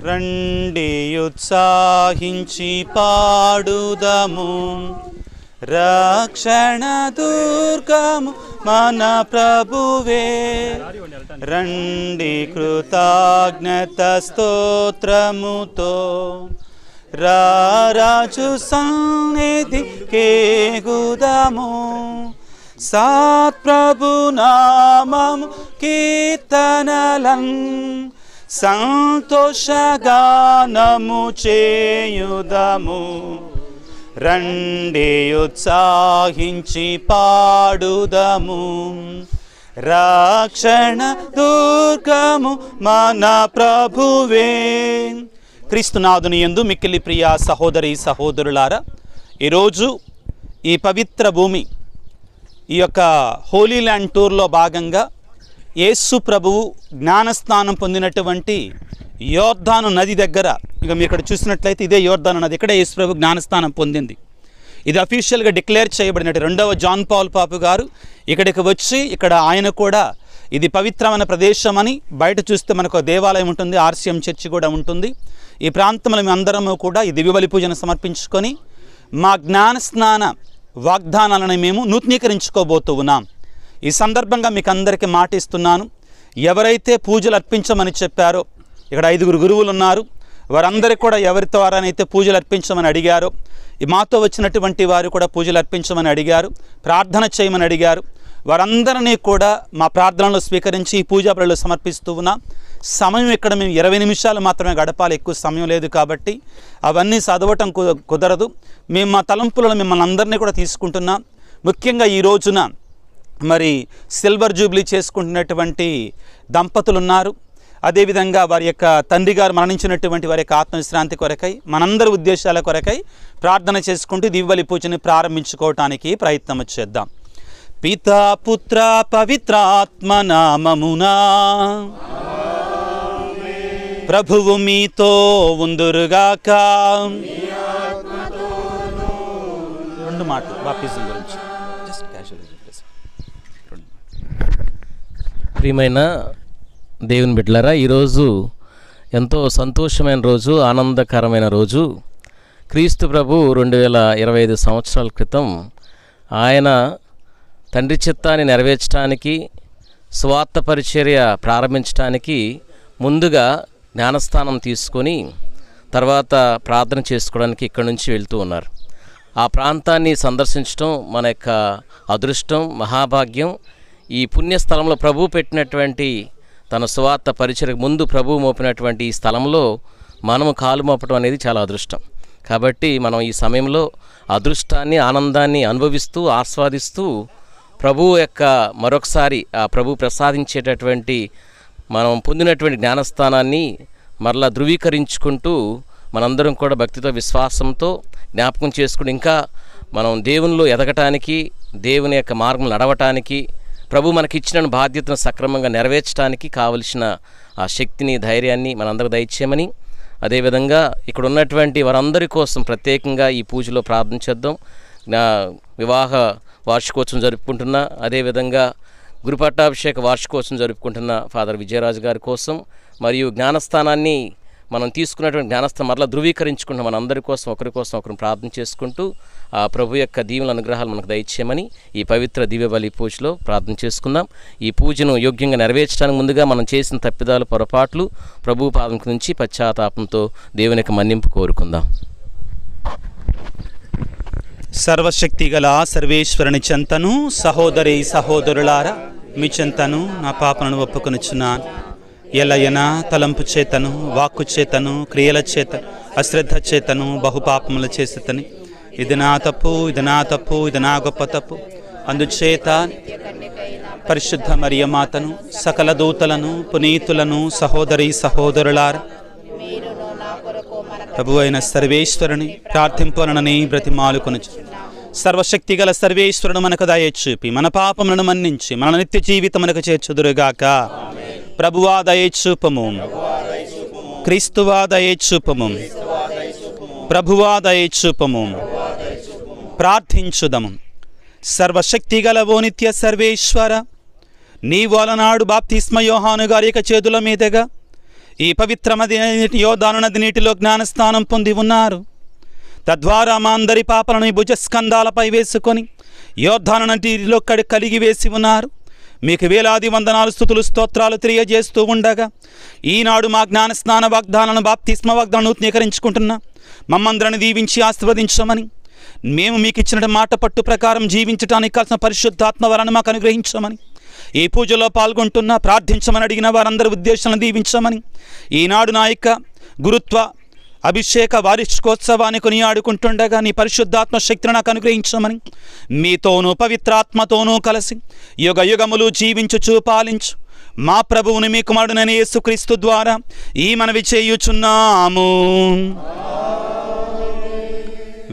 రండి ఉత్సాహించి పాడుదము, రక్షణ దుర్గము మన ప్రభువే. రండి కృతజ్ఞత స్తోత్రముతో రారాజు సన్నిధి కేగుదము. సత్ప్రభు నామము కీర్తనలన్ సంతోషగానము చేయుదము. రండి ఉత్సాహించి పాడుదము, రక్షణ దుర్గము మన ప్రభువే. క్రీస్తునాథుని యందు మిక్కిలి ప్రియ సహోదరి సహోదరులారా, ఈరోజు ఈ పవిత్ర భూమి ఈ యొక్క హోలీ ల్యాండ్ టూర్లో భాగంగా యేసు ప్రభువు జ్ఞానస్నానం పొందినటువంటి యోర్దాను నది దగ్గర, ఇక మీరు ఇక్కడ చూసినట్లయితే ఇదే యోర్దాను నది, ఇక్కడే యేసు ప్రభు జ్ఞానస్నానం పొందింది. ఇది అఫీషియల్గా డిక్లేర్ చేయబడినట్టు 2వ జాన్ పాల్ పాపు గారు ఇక్కడికి వచ్చి ఇక్కడ ఆయన కూడా ఇది పవిత్రమైన ప్రదేశం అని, బయట చూస్తే మనకు దేవాలయం ఉంటుంది, ఆర్సీఎం చర్చి కూడా ఉంటుంది. ఈ ప్రాంతంలో మేమందరము కూడా ఈ దివ్యబలి పూజను సమర్పించుకొని మా జ్ఞానస్నాన వాగ్దానాలను మేము నూతనీకరించుకోబోతూ ఉన్నాం. ఈ సందర్భంగా మీకు అందరికీ మాటిస్తున్నాను, ఎవరైతే పూజలు అర్పించమని చెప్పారో, ఇక్కడ 5 గురువులు ఉన్నారు, వారందరికీ కూడా ఎవరి ద్వారానైతే పూజలు అర్పించమని అడిగారో, మాతో వచ్చినటువంటి వారు కూడా పూజలు అర్పించమని అడిగారు, ప్రార్థన చేయమని అడిగారు, వారందరినీ కూడా మా ప్రార్థనలో స్వీకరించి ఈ పూజా బలులు సమర్పిస్తూ ఉన్నాం. సమయం ఇక్కడ మేము 20 నిమిషాలు మాత్రమే గడపాలి, ఎక్కువ సమయం లేదు కాబట్టి అవన్నీ చదవటం కుదరదు. మేము మా తలంపులను మిమ్మల్ని అందరినీ కూడా తీసుకుంటున్నాం. ముఖ్యంగా ఈ రోజున మరి సిల్వర్ జూబ్లీ చేసుకుంటున్నటువంటి దంపతులు ఉన్నారు. అదేవిధంగా వారి యొక్క తండ్రి గారు మరణించినటువంటి వారి యొక్క ఆత్మవిశ్రాంతి కొరకై, మనందరి ఉద్దేశాల కొరకై ప్రార్థన చేసుకుంటూ దివ్యబలి పూజని ప్రారంభించుకోవటానికి ప్రయత్నం చేద్దాం. పితా పుత్ర పవిత్రాత్మ నామమునా ప్రభువు మీతో ఉందురుగాక. 2 మాటలు బాప్టిజం గురించి. ప్రియమైన దేవుని బిడ్డలారా, ఈరోజు ఎంతో సంతోషమైన రోజు, ఆనందకరమైన రోజు. క్రీస్తు ప్రభు 2025 సంవత్సరాల క్రితం ఆయన తండ్రి చిత్తాన్ని నెరవేర్చడానికి, స్వార్థ పరిచర్య ప్రారంభించడానికి ముందుగా జ్ఞానస్నానం తీసుకొని తర్వాత ప్రార్థన చేసుకోవడానికి ఇక్కడి నుంచి వెళ్తూ ఉన్నారు. ఆ ప్రాంతాన్ని సందర్శించడం మన యొక్క అదృష్టం, మహాభాగ్యం. ఈ పుణ్యస్థలంలో ప్రభు పెట్టినటువంటి తన స్వార్థ పరిచర్యకు ముందు ప్రభు మోపినటువంటి ఈ స్థలంలో మనము కాలు మోపడం అనేది చాలా అదృష్టం. కాబట్టి మనం ఈ సమయంలో అదృష్టాన్ని, ఆనందాన్ని అనుభవిస్తూ ఆస్వాదిస్తూ ప్రభువు యొక్క మరొకసారి ఆ ప్రభు ప్రసాదించేటటువంటి మనం పొందినటువంటి జ్ఞానస్థానాన్ని మరలా ధృవీకరించుకుంటూ మనందరం కూడా భక్తితో, విశ్వాసంతో జ్ఞాపకం చేసుకుని ఇంకా మనం దేవునిలో ఎదగటానికి, దేవుని యొక్క మార్గం నడవటానికి, ప్రభు మనకి ఇచ్చిన బాధ్యతను సక్రమంగా నెరవేర్చడానికి కావలసిన ఆ శక్తిని, ధైర్యాన్ని మనందరూ దయచేయమని, అదేవిధంగా ఇక్కడ ఉన్నటువంటి వారందరి కోసం ప్రత్యేకంగా ఈ పూజలో ప్రార్థన చేద్దాం. వివాహ వార్షికోత్సవం జరుపుకుంటున్న, అదేవిధంగా గురుపట్టాభిషేక వార్షికోత్సవం జరుపుకుంటున్న ఫాదర్ విజయరాజు గారి కోసం, మరియు జ్ఞానస్థానాన్ని మనం తీసుకున్నటువంటి జ్ఞానస్థానం మరలా ధృవీకరించుకుంటున్న మనందరి కోసం, ఒకరి కోసం ఒకరిని ప్రార్థన చేసుకుంటూ ఆ ప్రభు యొక్క దీవెనల అనుగ్రహాలు మనకు దయచేయమని ఈ పవిత్ర దివ్య బలి పూజలో ప్రార్థన చేసుకుందాం. ఈ పూజను యోగ్యంగా నెరవేర్చడానికి ముందుగా మనం చేసిన తప్పిదాలు, పొరపాట్లు ప్రభు పాదం నుంచి పశ్చాత్తాపంతో దేవుని యొక్క మన్నింపు కోరుకుందాం. సర్వశక్తి గల సర్వేశ్వరుని చెంతను, సహోదరి సహోదరులారా మీ చెంతను నా పాపలను ఒప్పుకొనుచున్నాను. ఎలయన తలంపు చేతను, వాక్కు చేతను, క్రియల చేత, అశ్రద్ధ చేతను బహుపాపములు చేసేతని. ఇది నా తప్పు, ఇది నా తప్పు, ఇది నా గొప్ప తప్పు. అందుచేత పరిశుద్ధ మరియమాతను, సకల దూతలను, పునీతులను, సహోదరి సహోదరులారా ప్రభు అయిన సర్వేశ్వరుని ప్రార్థింపనని బ్రతిమాలుకొనుచు. సర్వశక్తి గల సర్వేశ్వరుడు మనకు దయ చూపి మన పాపములను మన్నించి మన నిత్య జీవితమునకు చేర్చుదురుగాక. ప్రభువా దయ చూపము, క్రీస్తువా దయ చూపము, ప్రభువా దయ చూపము. ప్రార్థించుదము. సర్వశక్తి గల ఓ నిత్య సర్వేశ్వర, నీ వలనాడు బాప్తిస్మ యోహాను గారి యొక్క చేతుల మీదుగా ఈ పవిత్రమది యోర్దాను నది నీటిలో జ్ఞానస్నానం పొంది ఉన్నారు. తద్వారా మా అందరి పాపలను భుజస్కంధాలపై వేసుకొని యోర్దాను నదిలో కలిగి వేసి ఉన్నారు. మీకు వేలాది వందనాలు, స్తుతులు, స్తోత్రాలు తెలియజేస్తూ ఉండగా ఈనాడు మా జ్ఞానస్నాన వాగ్దానాలను, బాప్తిస్మ వాగ్దానాలను నూతనీకరించుకుంటున్నా మమ్మందరిని దీవించి ఆశీర్వదించమని, మేము మీకు ఇచ్చిన మాట పట్టు ప్రకారం జీవించడానికి కావాల్సిన పరిశుద్ధాత్మ వరాన్ని మాకు అనుగ్రహించమని, ఈ పూజలో పాల్గొంటున్న ప్రార్థించమని అడిగిన వారందరి ఉద్దేశాలను దీవించమని, ఈనాడు నా యొక్క గురుత్వ అభిషేక వార్షికోత్సవాన్ని కొనియాడుకుంటుండగా నీ పరిశుద్ధాత్మ శక్తిని నాకు అనుగ్రహించమని, మీతోనూ పవిత్రాత్మతోనూ కలిసి యుగ యుగములు జీవించుచు పాలించు మా ప్రభువుని మీ కుమారుడైన యేసుక్రీస్తు ద్వారా ఈ మనవి చేయుచున్నాము.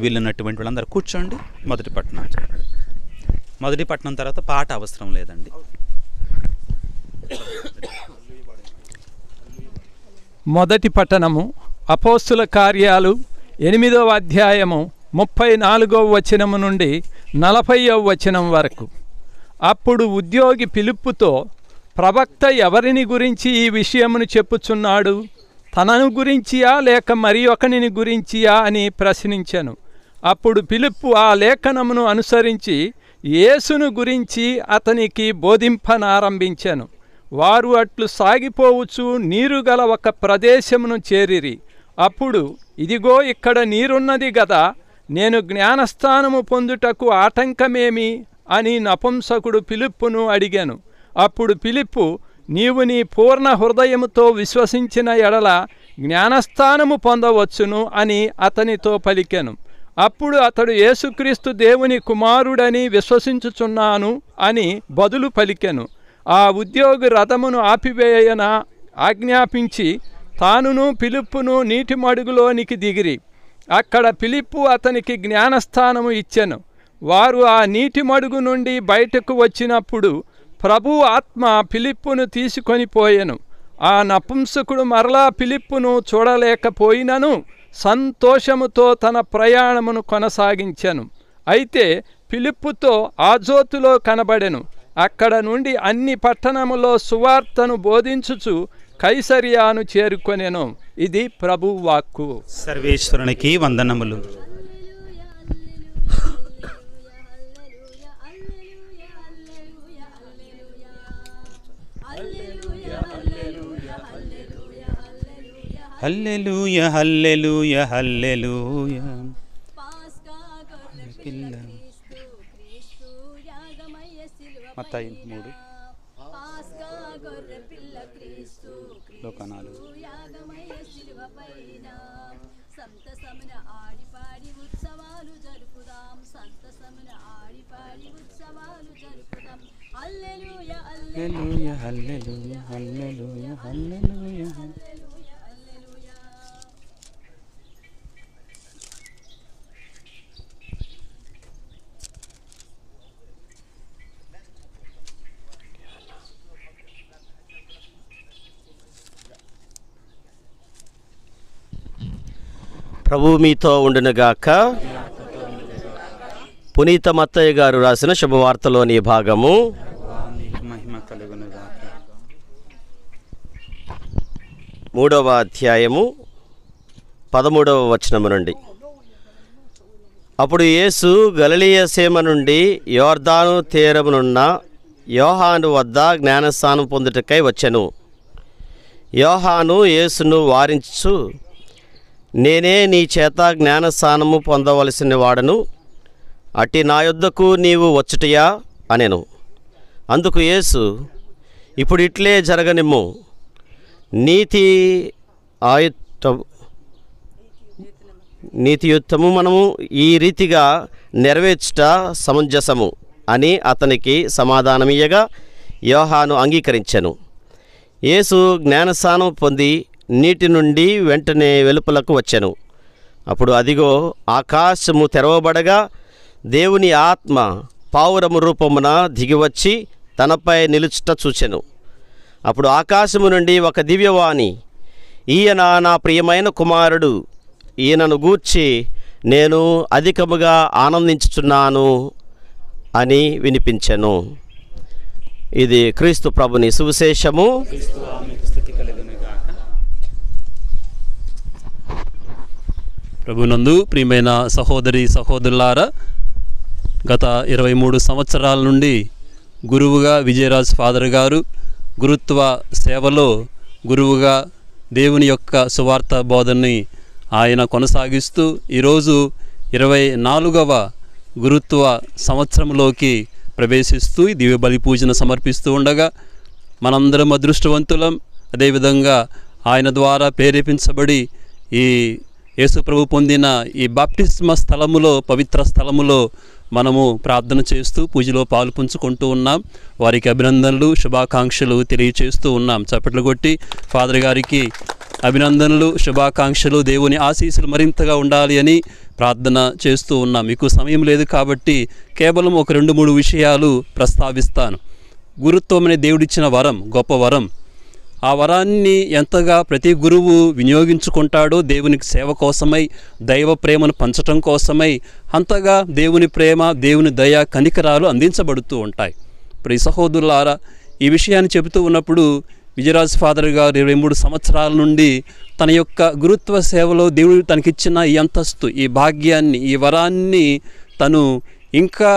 వీళ్ళున్నటువంటి వాళ్ళందరూ కూర్చోండి. మొదటి పట్టణం తర్వాత పాట అవసరం లేదండి. మొదటి పట్టణము అపోస్తుల కార్యాలు 8వ అధ్యాయము 34వ వచనము నుండి 40వ వచనం వరకు. అప్పుడు ఉద్యోగి ఫిలిప్పుతో, ప్రవక్త ఎవరిని గురించి ఈ విషయమును చెప్పుచున్నాడు? తనను గురించియా లేక మరి ఒకనిని గురించియా అని ప్రశ్నించెను. అప్పుడు ఫిలిప్పు ఆ లేఖనమును అనుసరించి యేసును గురించి అతనికి బోధింపనారంభించెను. వారు అట్లు సాగిపోవచ్చు నీరు గల ఒక ప్రదేశమును చేరిరి. అప్పుడు, ఇదిగో ఇక్కడ నీరున్నది గదా, నేను జ్ఞానస్నానము పొందుటకు ఆటంకమేమి అని నపుంసకుడు ఫిలిప్పును అడిగాను. అప్పుడు ఫిలిప్పు, నీవు నీ పూర్ణ హృదయముతో విశ్వసించిన ఎడల జ్ఞానస్నానము పొందవచ్చును అని అతనితో పలికెను. అప్పుడు అతడు యేసుక్రీస్తు దేవుని కుమారుడని విశ్వసించుచున్నాను అని బదులు పలికెను. ఆ ఉద్యోగి రథమును ఆపివేయన ఆజ్ఞాపించి తానును ఫిలిప్పును నీటి మడుగులోనికి దిగిరి. అక్కడ ఫిలిప్పు అతనికి జ్ఞానస్నానము ఇచ్చెను. వారు ఆ నీటి మడుగు నుండి బయటకు వచ్చినప్పుడు ప్రభు ఆత్మ ఫిలిప్పును తీసుకొని పోయెను. ఆ నపుంసకుడు మరలా ఫిలిప్పును చూడలేకపోయినను సంతోషముతో తన ప్రయాణమును కొనసాగించెను. అయితే ఫిలిప్పుతో ఆజోతులో కనబడెను. అక్కడ నుండి అన్ని పట్టణములో సువార్తను బోధించుచు కైసరియాను చేరుకొనెను. ఇది ప్రభువు వాక్కు. సర్వేశ్వరునికి వందనములు. హల్లెలూయా హల్లెలూయా హల్లెలూయా. మత్తయి 3 లోకనాలు. హల్లెలూయా హల్లెలూయా హల్లెలూయా హల్లెలూయా. ప్రభువు మీతో ఉండునుగాక. పునీత మత్తయ్య గారు రాసిన శుభవార్తలోని భాగము. మహిమ కలుగునుగాక. 3వ అధ్యాయము 13వ వచనము నుండి. అప్పుడు యేసు గలిలయ సీమ నుండి యోర్దాను తీరమునున్న యోహాను వద్ద జ్ఞానస్నానం పొందుటకై వచ్చెను. యోహాను యేసును వారించు, నేనే నీ చేత జ్ఞానస్నానము పొందవలసిన వాడను, అట్టి నా యొద్దకు నీవు వచ్చుటయా అనెను. అందుకు యేసు, ఇప్పుడు ఇట్లే జరగనిమ్ము, నీతియుక్తము మనము ఈ రీతిగా నెరవేర్చుట సమంజసము అని అతనికి సమాధానమియ్యగా యోహాను అంగీకరించెను. యేసు జ్ఞానస్నానం పొంది నీటి నుండి వెంటనే వెలుపలకు వచ్చెను. అప్పుడు అదిగో ఆకాశము తెరవబడగా దేవుని ఆత్మ పావురము రూపమున దిగివచ్చి తనపై నిలుచుట చూచెను. అప్పుడు ఆకాశము నుండి ఒక దివ్యవాణి, ఈయన నా ప్రియమైన కుమారుడు, ఈయనను గూర్చి నేను అధికముగా ఆనందించుచున్నాను అని వినిపించెను. ఇది క్రీస్తు ప్రభుని సువిశేషము. ప్రభునందు ప్రియమైన సహోదరి సహోదరులారా, గత 23 సంవత్సరాల నుండి గురువుగా విజయరాజ్ ఫాదర్ గారు గురుత్వ సేవలో గురువుగా దేవుని యొక్క సువార్త బోధనని ఆయన కొనసాగిస్తూ ఈరోజు 24వ గురుత్వ సంవత్సరంలోకి ప్రవేశిస్తూ దివ్య బలి పూజను సమర్పిస్తూ ఉండగా మనందరం అదృష్టవంతులం. అదేవిధంగా ఆయన ద్వారా ప్రేరేపించబడి ఈ యేసుప్రభు పొందిన ఈ బాప్టిస్మ స్థలములో, పవిత్ర స్థలములో మనము ప్రార్థన చేస్తూ పూజలో పాలు పంచుకుంటూ ఉన్నాం. వారికి అభినందనలు, శుభాకాంక్షలు తెలియచేస్తూ ఉన్నాం. చప్పట్లు కొట్టి ఫాదర్ గారికి అభినందనలు, శుభాకాంక్షలు, దేవుని ఆశీస్సులు మరింతగా ఉండాలి అని ప్రార్థన చేస్తూ ఉన్నాం. మీకు సమయం లేదు కాబట్టి కేవలం ఒక 2-3 విషయాలు ప్రస్తావిస్తాను. గురుత్వం అనే దేవుడిచ్చిన వరం, గొప్ప వరం. ఆ వరాన్ని ఎంతగా ప్రతి గురువు వినియోగించుకుంటాడో దేవునికి సేవ కోసమై, దైవ ప్రేమను పంచటం కోసమై, అంతగా దేవుని ప్రేమ, దేవుని దయ, కనికరాలు అందించబడుతూ ఉంటాయి. ఇప్పుడు ఈ సహోదరులారా, ఈ విషయాన్ని చెబుతూ ఉన్నప్పుడు విజయరాజ్ ఫాదర్ గారు 23 సంవత్సరాల నుండి తన యొక్క గురుత్వ సేవలో దేవుడు తనకిచ్చిన ఈ అంతస్తు, ఈ భాగ్యాన్ని, ఈ వరాన్ని తను ఇంకా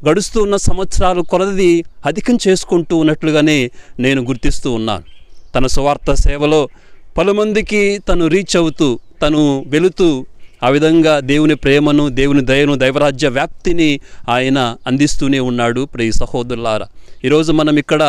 గడుస్తూ ఉన్న సంవత్సరాలు కొలది అధికం చేసుకుంటూ ఉన్నట్లుగానే నేను గుర్తిస్తూ ఉన్నాను. తన సువార్త సేవలో పలుమందికి తను రీచ్ అవుతూ, తను వెళుతూ, ఆ విధంగా దేవుని ప్రేమను, దేవుని దయను, దైవరాజ్య వ్యాప్తిని ఆయన అందిస్తూనే ఉన్నాడు. ప్రియ సహోదరులారా, ఈరోజు మనం ఇక్కడ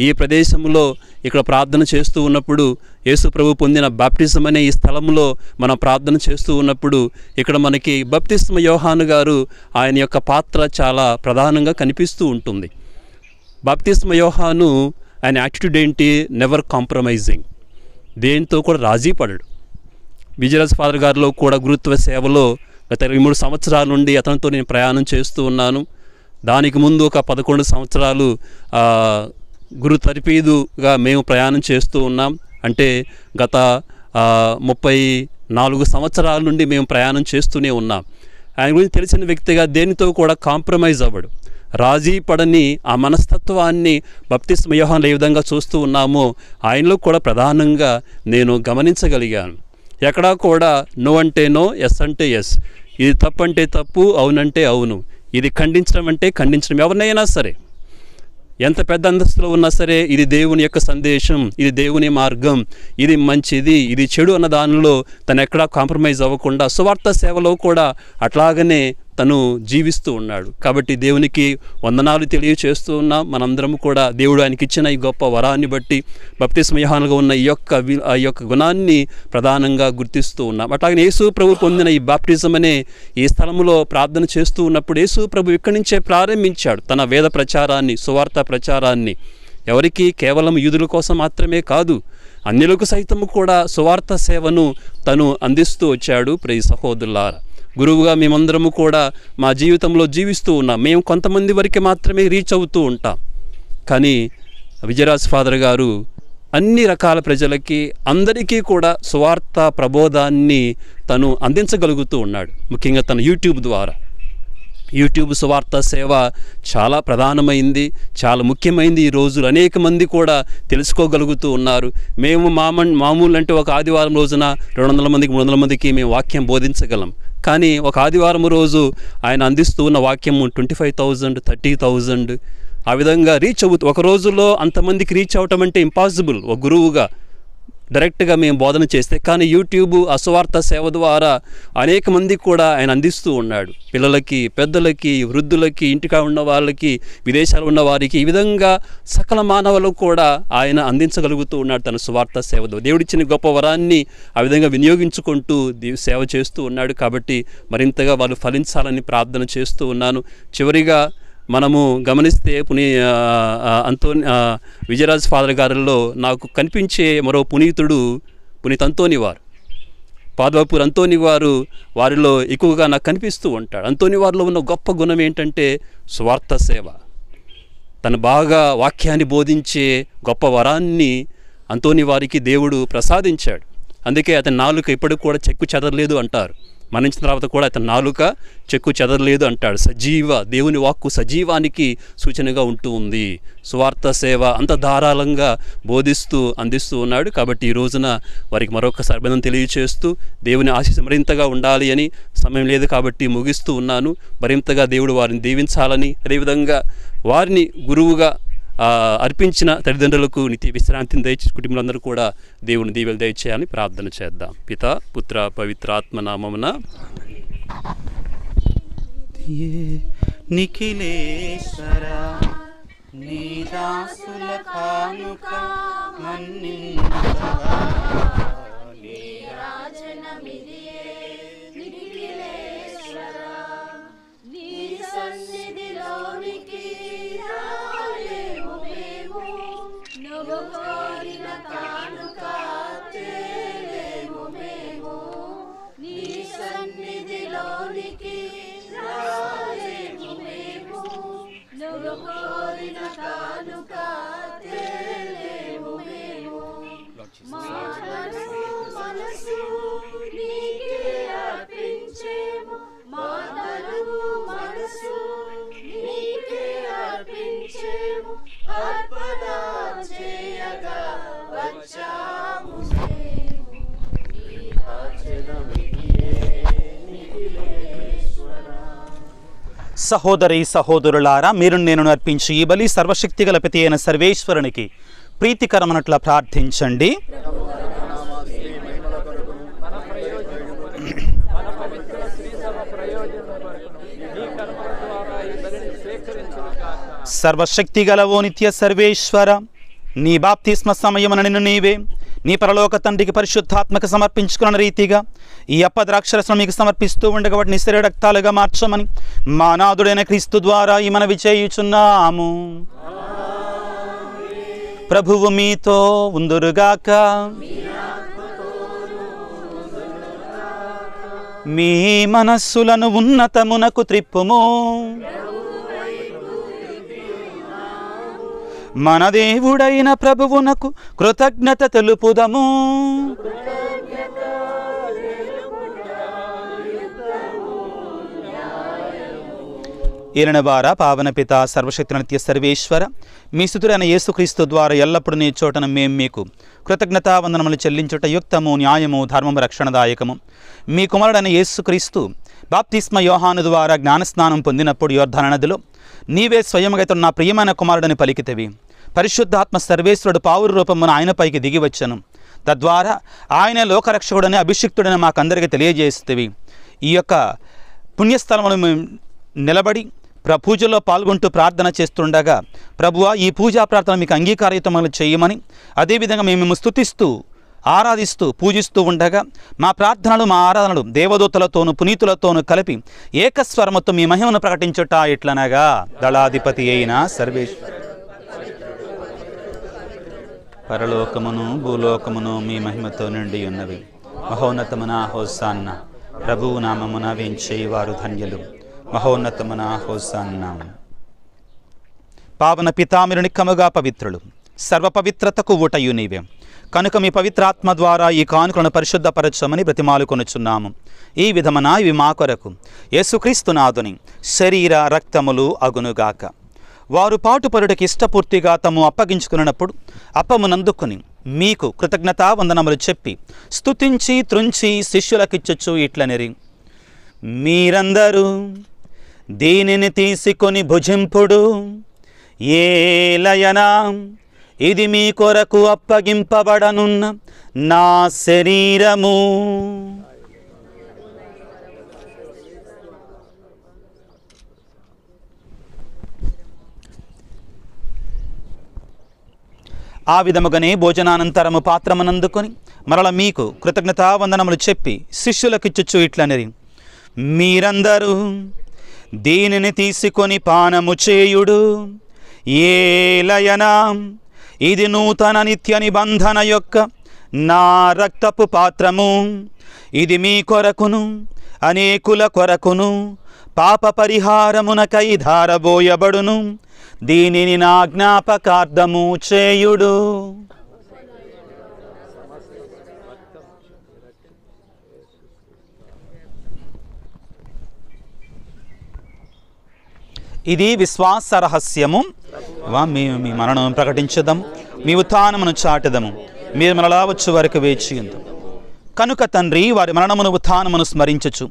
ఈ ప్రదేశంలో ఇక్కడ ప్రార్థన చేస్తూ ఉన్నప్పుడు, యేసు ప్రభు పొందిన బాప్టిజం అనే ఈ స్థలంలో మనం ప్రార్థన చేస్తూ ఉన్నప్పుడు ఇక్కడ మనకి బాప్తిస్మ యోహాను గారు, ఆయన యొక్క పాత్ర చాలా ప్రధానంగా కనిపిస్తూ ఉంటుంది. బాప్తిస్మ యోహాను ఆయన యాటిట్యూడ్ ఏంటి? నెవర్ కాంప్రమైజింగ్, దేంతో కూడా రాజీ పడడు. విజయరాజ్ ఫాదర్ గారిలో కూడా గురుత్వ సేవలో గత 23 సంవత్సరాల నుండి అతనితో నేను ప్రయాణం చేస్తూ ఉన్నాను. దానికి ముందు ఒక 11 సంవత్సరాలు గురు తర్ఫీదుగా మేము ప్రయాణం చేస్తూ ఉన్నాం. అంటే గత 34 సంవత్సరాల నుండి మేము ప్రయాణం చేస్తూనే ఉన్నాం. ఆయన గురించి తెలిసిన వ్యక్తిగా దేనితో కూడా కాంప్రమైజ్ అవ్వడు, రాజీ పడని ఆ మనస్తత్వాన్ని బాప్తిస్మ యోహానులో ఏ విధంగా చూస్తూ ఉన్నామో ఆయనలో కూడా ప్రధానంగా నేను గమనించగలిగాను. ఎక్కడా కూడా నో అంటే నో, ఎస్ అంటే ఎస్, ఇది తప్పు అంటే తప్పు, అవునంటే అవును, ఇది ఖండించడం అంటే ఖండించడం. ఎవరినైనా సరే, ఎంత పెద్ద అంతస్తులో ఉన్నా సరే, ఇది దేవుని యొక్క సందేశం, ఇది దేవుని మార్గం, ఇది మంచిది, ఇది చెడు అన్న దానిలో తను ఎక్కడా కాంప్రమైజ్ అవ్వకుండా సువార్త సేవలో కూడా అట్లాగనే తను జీవిస్తూ ఉన్నాడు. కాబట్టి దేవునికి వందనాలు తెలియచేస్తూ ఉన్నాం. మనందరం కూడా దేవుడు ఆయనకి ఇచ్చిన ఈ గొప్ప వరాన్ని బట్టి బాప్తిస్మ యోహానుగా ఉన్న ఆ యొక్క గుణాన్ని ప్రధానంగా గుర్తిస్తూ ఉన్నాం. అట్లాగే యేసు ప్రభు పొందిన ఈ బాప్టిజం అనే ఈ స్థలంలో ప్రార్థన చేస్తూ ఉన్నప్పుడు యేసు ప్రభు ఇక్కడి నుంచే ప్రారంభించాడు తన వేద ప్రచారాన్ని, సువార్త ప్రచారాన్ని. ఎవరికి? కేవలం యూదుల కోసం మాత్రమే కాదు, అన్యులకు సైతము కూడా సువార్త సేవను తను అందిస్తూ వచ్చాడు. ప్రియ సహోదరులారా, గురువుగా మేమందరము కూడా మా జీవితంలో జీవిస్తూ ఉన్నాం. మేము కొంతమంది వరకు మాత్రమే రీచ్ అవుతూ ఉంటాం. కానీ విజయరాజ్ ఫాదర్ గారు అన్ని రకాల ప్రజలకి, అందరికీ కూడా సువార్త ప్రబోధాన్ని తను అందించగలుగుతూ ఉన్నాడు. ముఖ్యంగా తన యూట్యూబ్ ద్వారా. యూట్యూబ్ సువార్త సేవ చాలా ప్రధానమైంది, చాలా ముఖ్యమైనది. ఈ రోజులు అనేక మంది కూడా తెలుసుకోగలుగుతూ ఉన్నారు. మేము మామూలు అంటే ఒక ఆదివారం రోజున 200 మందికి 300 మందికి మేము వాక్యం బోధించగలం. కానీ ఒక ఆదివారం రోజు ఆయన అందిస్తూ ఉన్న వాక్యము 25,000, 30,000 ఆ విధంగా రీచ్ అవుతూ, ఒక రోజులో అంతమందికి రీచ్ అవటం అంటే ఇంపాసిబుల్ ఒక గురువుగా డైరెక్ట్గా మేము బోధన చేస్తే. కానీ యూట్యూబ్ అసువార్త సేవ ద్వారా అనేక మందికి కూడా ఆయన అందిస్తూ ఉన్నాడు. పిల్లలకి, పెద్దలకి, వృద్ధులకి, ఇంటికా ఉన్న వాళ్ళకి, విదేశాలు ఉన్న వారికి, ఈ విధంగా సకల మానవులకు కూడా ఆయన అందించగలుగుతూ ఉన్నాడు తన సువార్త సేవతో. దేవుడిచ్చిన గొప్ప వరాన్ని ఆ విధంగా వినియోగించుకుంటూ సేవ చేస్తూ ఉన్నాడు. కాబట్టి మరింతగా వాళ్ళు ఫలించాలని ప్రార్థన చేస్తూ ఉన్నాను. చివరిగా మనము గమనిస్తే విజయరాజ్ ఫాదర్ గారిలో నాకు కనిపించే మరో పునీత్ అంతోని వారు, పాదవపూర్ అంతోని వారు, వారిలో ఎక్కువగా నాకు కనిపిస్తూ ఉంటాడు. అంతోని వారిలో ఉన్న గొప్ప గుణం ఏంటంటే స్వార్థ సేవ. తను బాగా వాక్యాన్ని బోధించే గొప్ప వరాన్ని అంతోని వారికి దేవుడు ప్రసాదించాడు. అందుకే అతని నాలుక ఇప్పటికి కూడా చెక్కు చెదరలేదు అంటారు. మరణించిన తర్వాత కూడా అతని నాలుక చెక్కు చెదరలేదు అంటాడు. దేవుని వాక్కు సజీవానికి సూచనగా ఉంటూ ఉంది. సువార్త సేవ అంత ధారాళంగా బోధిస్తూ అందిస్తూ ఉన్నాడు. కాబట్టి ఈ రోజున వారికి మరొకసారి బంధం తెలియచేస్తూ దేవుని ఆశీస్సు మరింతగా ఉండాలి అని, సమయం లేదు కాబట్టి ముగిస్తూ ఉన్నాను. మరింతగా దేవుడు వారిని దీవించాలని, అదేవిధంగా వారిని గురువుగా అర్పించిన తల్లిదండ్రులకు నిత్య విశ్రాంతిని దయచేసి కుటుంబాలందరూ కూడా దేవుని దీవెలు దయచేయాలని ప్రార్థన చేద్దాం. పితా, పుత్ర, పవిత్ర ఆత్మ నామమున. నిఖిలేశ్వర నీ దాసుల కానుక మన్నించవా, నీ రాజనమిదియే నిఖిలేశ్వర, నీ సన్నిధిలోనికి రాలేము మేము, నువ్వు కోరిన కానుక తేలేము మేము, నీ సన్నిధిలోనికి రాలేము మేము, నువ్వు కోరిన కానుక తేలేము మేము. మా మనసు నీకే అర్పించేము, మా మనసు నీకే అర్పించేము, అర్పణ చేయగా వచ్చాము మేము, నీ రాజ్యమిదియే నిఖిలేశ్వర. సహోదరి సహోదరులారా, మీరు నేను అర్పించి ఈ బలి సర్వశక్తిగల పితి అయిన సర్వేశ్వరునికి ప్రీతికరమనట్ల ప్రార్థించండి. సర్వశక్తిగల ఓ నిత్య సర్వేశ్వర, నీ బాప్తిస్మ సమయమున నిన్ను నీవే నీ పరలోక తండ్రికి పరిశుద్ధాత్మక సమర్పించుకున్న రీతిగా ఈ అప్పద్రాక్షరసం మీకు సమర్పిస్తూ ఉండగా వాటిని శరీర రక్తాలుగా మార్చమని మా నాథుడైన క్రీస్తు ద్వారా ఈ మనవి చేయుచున్నాము. ప్రభువు మీతో ఉందురుగాక. మీ మనస్సులను ఉన్నతమునకు త్రిప్పుము. మన దేవుడైన ప్రభువునకు కృతజ్ఞత తెలుపుదము. ఏలనవారా పావన పిత సర్వశక్తి నిత్య సర్వేశ్వర, మీ స్తుతుడైన యేసుక్రీస్తు ద్వారా ఎల్లప్పుడూ నీ చోటన మేము మీకు కృతజ్ఞతా వందనములు చెల్లించుట యుక్తము, న్యాయము, ధర్మము, రక్షణదాయకము. మీ కుమారుడైన యేసుక్రీస్తు బాప్తిస్మ యోహాను ద్వారా జ్ఞానస్నానం పొందినప్పుడు యోర్దాను నదిలో నీవే స్వయముగా ఇతడు నా ప్రియమైన కుమారుడని పలికితివి. పరిశుద్ధాత్మ సర్వేశ్వరుడు పావురు రూపమున ఆయనపైకి దిగి వచ్చను. తద్వారా ఆయన లోకరక్షకుడని అభిషిక్తుడని మాకందరికీ తెలియజేస్తేవి. ఈ యొక్క పుణ్యస్థలమును నిలబడి పూజలో పాల్గొంటూ ప్రార్థన చేస్తుండగా, ప్రభువా ఈ పూజా ప్రార్థన మీకు అంగీకారయుతములు చేయమని, అదేవిధంగా మేము స్తుతిస్తూ ఆరాధిస్తూ పూజిస్తూ ఉండగా మా ప్రార్థనలు మా ఆరాధనలు దేవదూతలతోనూ పునీతులతోనూ కలిపి ఏకస్వరముతో మీ మహిమను ప్రకటించుట ఎట్లనగా, దళాధిపతి అయిన సర్వేశ్వర పరలోకమును భూలోకమును మీ మహిమతో నిండి ఉన్నవి. మహోన్నతమున హోసాన్న, ప్రభువు నామమున వేంచేవారు ధన్యులు. మహోన్నతమున హోసాన్న. పావన పితా, మీరు నిక్కముగా పవిత్రులు, సర్వపవిత్రతకు ఊటయు నీవే. కనుక మీ పవిత్రాత్మ ద్వారా ఈ కానుకలను పరిశుద్ధపరచమని బ్రతిమాలుకొనుచున్నాము. ఈ విధమున ఇవి మా కొరకు యేసుక్రీస్తునాథుని శరీర రక్తములు అగునుగాక. వారు పాటుపరుడికి ఇష్టపూర్తిగా తాము అప్పగించుకున్నప్పుడు అప్పమునందుకుని మీకు కృతజ్ఞతా వందనములు చెప్పి స్తుతించి త్రుంచి శిష్యులకిచ్చుచు ఇట్లనిరి, మీరందరూ దీనిని తీసుకొని భుజింపుడు. ఏలయనా ఇది మీ కొరకు అప్పగింపబడనున్న నా శరీరము. ఆ విధముగానే భోజనానంతరము పాత్రమునందుకొని మరల మీకు కృతజ్ఞతావందనములు చెప్పి శిష్యులకిచ్చుచు ఇట్లనిరి, మీరందరూ దీనిని తీసుకొని పానము చేయుడు. ఏలయనా ఇది నూతన నిత్య నిబంధన యొక్క నా రక్తపు పాత్రము. ఇది మీ కొరకును అనేకుల కొరకును పాప పరిహారమునకై ధారబోయబడును. దీనిని నా జ్ఞాపకార్థము చేయుడు. ఇది విశ్వాస రహస్యము. మేము మీ మరణం ప్రకటించదము, మీ ఉత్థానమును చాటదము. మీరు మనలా వచ్చు వరకు వేచి ఉందాం. కనుక తండ్రి, వారి మరణమును ఉత్థానమును స్మరించుచు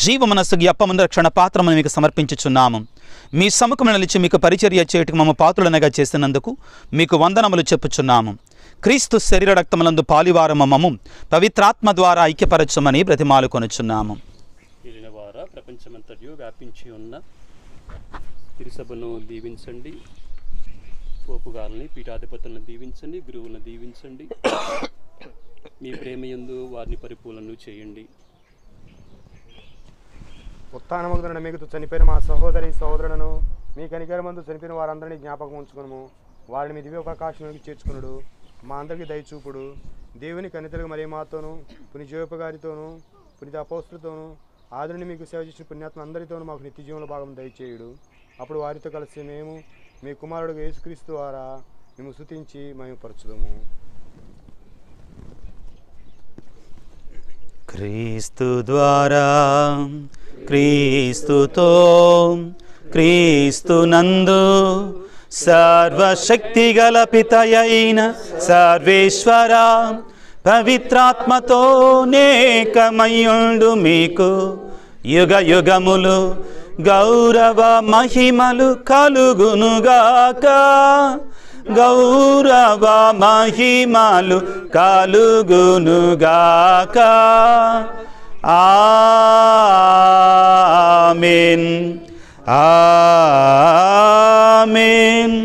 జీవమనస్సుకి అప్పముందు రక్షణ పాత్రమును మీకు సమర్పించుచున్నాము. మీ సముఖము నిలిచి మీకు పరిచర్య చేయుటకు మమ్మ పాత్రులనగా చేసినందుకు మీకు వందనములు చెప్పుచున్నాము. క్రీస్తు శరీర రక్తములందు పాలివారమము పవిత్రాత్మ ద్వారా ఐక్యపరచమని బ్రతిమాలు కొనుచున్నాము. ప్రపంచమంతయు వ్యాపించి ఉన్న తిరుసభను దీవించండి. పోపుగాలని పీఠాధిపతులను దీవించండి. గురువులను దీవించండి. మీ ప్రేమయందు వారిని పరిపూర్ణను చేయండి. ఉత్థానమున మిగుతూ చనిపోయిన మా సహోదరి సహోదరులను మీ కనికరమందు చనిపోయిన వారందరినీ జ్ఞాపకం ఉంచుకును. వారిని మీ దివ్య ప్రకాశంలోకి చేర్చుకునుడు. మా అందరికీ దయచూపుడు. దేవుని కనితలకు మరియమాతోను, పుని జోయప్ప గారితోనూ, పునీత అపోస్తులతోనూ, ఆదుని మీకు సేవ చేసిన పుణ్యాత్మ అందరితోనూ మాకు నిత్య జీవన భాగం దయచేయుడు. అప్పుడు వారితో కలిసి మేము మీ కుమారుడు యేసుక్రీస్తు ద్వారా మేము స్తుతించి మేము పరచుదము. క్రీస్తు ద్వారా, క్రీస్తుతో, క్రీస్తునందు సర్వశక్తి గల పితయైన సర్వేశ్వర పవిత్రాత్మతో నేకమయుండు మీకు యుగ యుగములు గౌరవ మహిమలు కలుగునుగాక. గౌరవ మహిమలు కలుగునుగాక. ఆమేన్, ఆమేన్.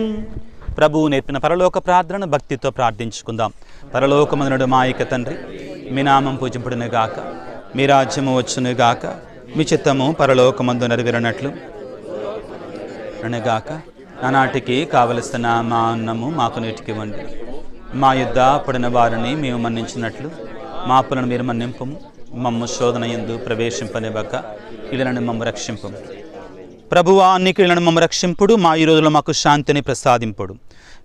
ప్రభువు నేర్పిన పరలోక ప్రార్థన భక్తితో ప్రార్థించుకుందాం. పరలోకమందుడు మా యొక్క తండ్రి, మీ నామం పూజింపుడునుగాక, మీ రాజ్యము వచ్చునుగాక, మీ చిత్తము పరలోకమందు నెరవేరినట్లు అనగాక. నానాటికి కావలసిన మా అన్నము మాకు నేటికి ఇవ్వండి. మా యుద్ధ పడిన వారిని మేము మన్నించినట్లు మా అప్పులను మీరు మన్నింపము. మమ్ము శోధన యందు ప్రవేశింపనివ్వక ఇళ్ళను మమ్ము రక్షింపము. ప్రభువా, నీకు ఇళ్ళను మమ్ము రక్షింపుడు. మా ఈ రోజులో మాకు శాంతిని ప్రసాదింపుడు.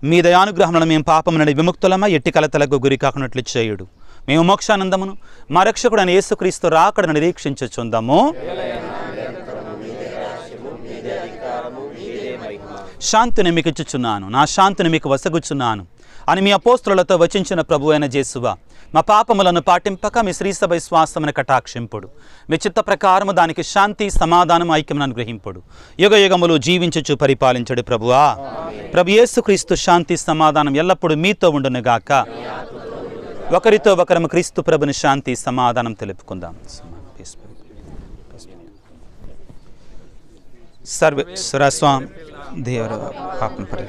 మీ దయానుగ్రహములను మేము పాపము నుండి విముక్తులమై ఎట్టి కలతలకు గురి కాకున్నట్లు చేయుడు. మేము మోక్షానందమును మా రక్షకుడైన యేసుక్రీస్తు రాకడను నిరీక్షించుచుందాము. శాంతిని మీకు ఇచ్చుచున్నాను, నా శాంతిని మీకు వసగుచున్నాను అని మీ అపోస్తులతో వచించిన ప్రభు అయిన యేసువా, మా పాపములను పాటింపక మీ శ్రీసభ విశ్వాసమును కటాక్షింపుడు. మీ చిత్త ప్రకారము దానికి శాంతి, సమాధానం, ఐక్యమును అనుగ్రహింపుడు. యుగ యుగములు జీవించుచు పరిపాలించడు ప్రభువా. ప్రభు యేసుక్రీస్తు శాంతి సమాధానం ఎల్లప్పుడూ మీతో ఉండునుగాక. ఒకరితో ఒకరము క్రీస్తు ప్రభుని శాంతి సమాధానం తెలుపుకుందాం. సర్వేశ్వర స్వామి దేవర పాపం పరి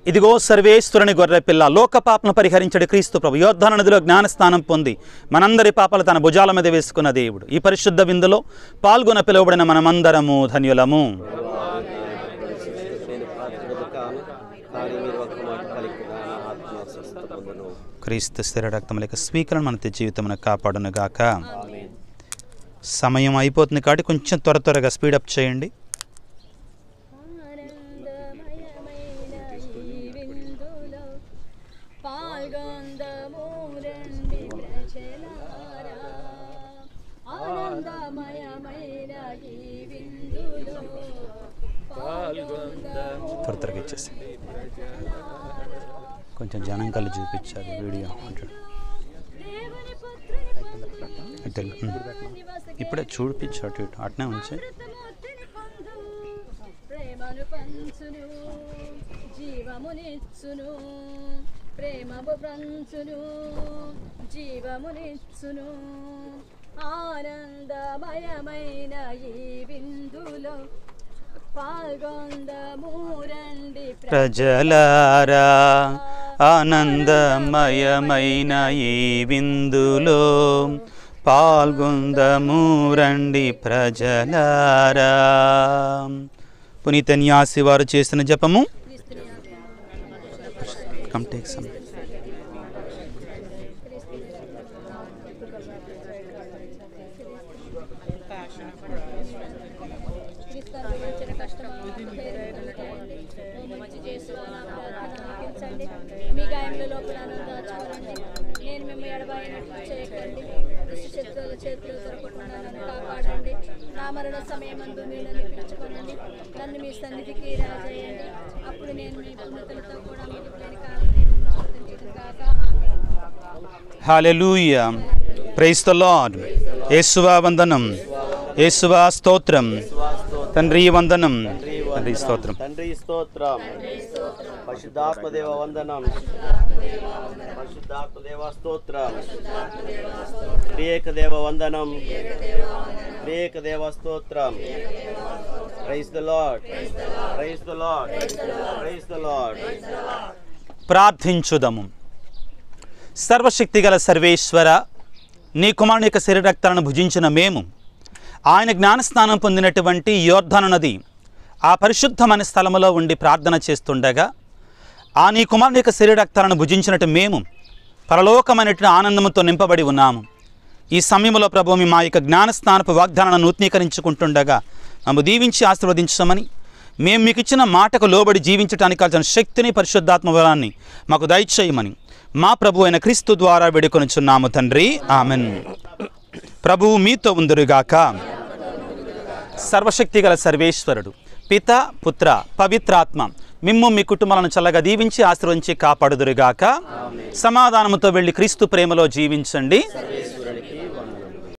ఇదిగో సర్వేశ్వరుని గొర్రెపిల్ల, లోక పాపను పరిహరించడు క్రీస్తు ప్రభు. యోర్దాను నదిలో జ్ఞానస్నానం పొంది మనందరి పాపాలు తన భుజాల మీద వేసుకున్న దేవుడు. ఈ పరిశుద్ధ విందులో పాల్గొన పిలువబడిన మనమందరము ధన్యులము. క్రీస్తు స్థిర రక్తముల స్వీకరణ మన జీవితమును కాపాడునుగాక. సమయం అయిపోతుంది కాబట్టి కొంచెం త్వరగా స్పీడప్ చేయండి. త్వరగా ఇచ్చేసి కొంచెం జనం కళ్ళు చూపించారు వీడియో అంటాడు. ఇప్పుడే చూపించాడు ఇటు అట్నే ఉంచి ప్రేమను పంచును జీవమునిచ్చును, ప్రేమము పంచును జీవమునిచ్చును. ఆనందమయమైన ఈ విందులో పాల్గొందము రండి ప్రజలారా. ఆనందమయమైన ఈ విందులో పాల్గొందము రండి ప్రజలారా. పునీత న్యాసి వారు చేసిన జపము. Come take some. క్రీస్తునందు వచ్చిన కష్టము మంచి చేసి ఆలకించండి. మీ గాయముల లోపల దాచుకోనండి. నేను మేము ఎడబాయినట్లు చేయకండి. దుష్ట శత్రువుల చేతులు దొరకకుండా నన్ను కాపాడండి. నా మరణ సమయమందు మీరు నన్ను పిలుచుకోనండి. నన్ను మీ సన్నిధికి రాజేయండి. అప్పుడు నేను మీ పుణ్యతలతో కూడా మీకు లేని కాలం హల్లెలూయా. Praise the Lord. యేసువా వందనం, యేసువా స్తోత్రం, తండ్రి వందనం, తండ్రి స్తోత్రం. తండ్రి స్తోత్రం. పరిశుద్ధాత్మదేవ వందనం. పరిశుద్ధాత్మదేవ స్తోత్రం. త్రియేక దేవ వందనం. త్రియేక దేవ స్తోత్రం. Praise the Lord. Praise the Lord. Praise the Lord. ప్రార్థించుదము. సర్వశక్తిగల సర్వేశ్వర, నీ కుమారుని యొక్క శరీరరక్తాలను భుజించిన మేము ఆయన జ్ఞానస్నానం పొందినటువంటి యోర్ధాను నది ఆ పరిశుద్ధమైన స్థలములో ఉండి ప్రార్థన చేస్తుండగా ఆ నీ కుమారుని యొక్క శరీరరక్తాలను భుజించినట్టు మేము పరలోకమైనటువంటి ఆనందముతో నింపబడి ఉన్నాము. ఈ సమయంలో ప్రభు మా యొక్క జ్ఞానస్నానపు వాగ్దానాలను నూతనీకరించుకుంటుండగా మమ్ము దీవించి ఆశీర్వదించమని, మేము మీకు ఇచ్చిన మాటకు లోబడి జీవించడానికి కావాల్సిన శక్తిని, పరిశుద్ధాత్మ బలాన్ని మాకు దయచేయమని మా ప్రభు అయిన క్రీస్తు ద్వారా వేడుకొనుచున్నాము తండ్రి. ఆమెన్. ప్రభువు మీతో ఉందురుగాక. సర్వశక్తిగల సర్వేశ్వరుడు పిత, పుత్ర, పవిత్రాత్మ మిమ్ము మీ కుటుంబాలను చల్లగా దీవించి ఆశీర్వదించి కాపాడుదురుగాక. సమాధానముతో వెళ్ళి క్రీస్తు ప్రేమలో జీవించండి.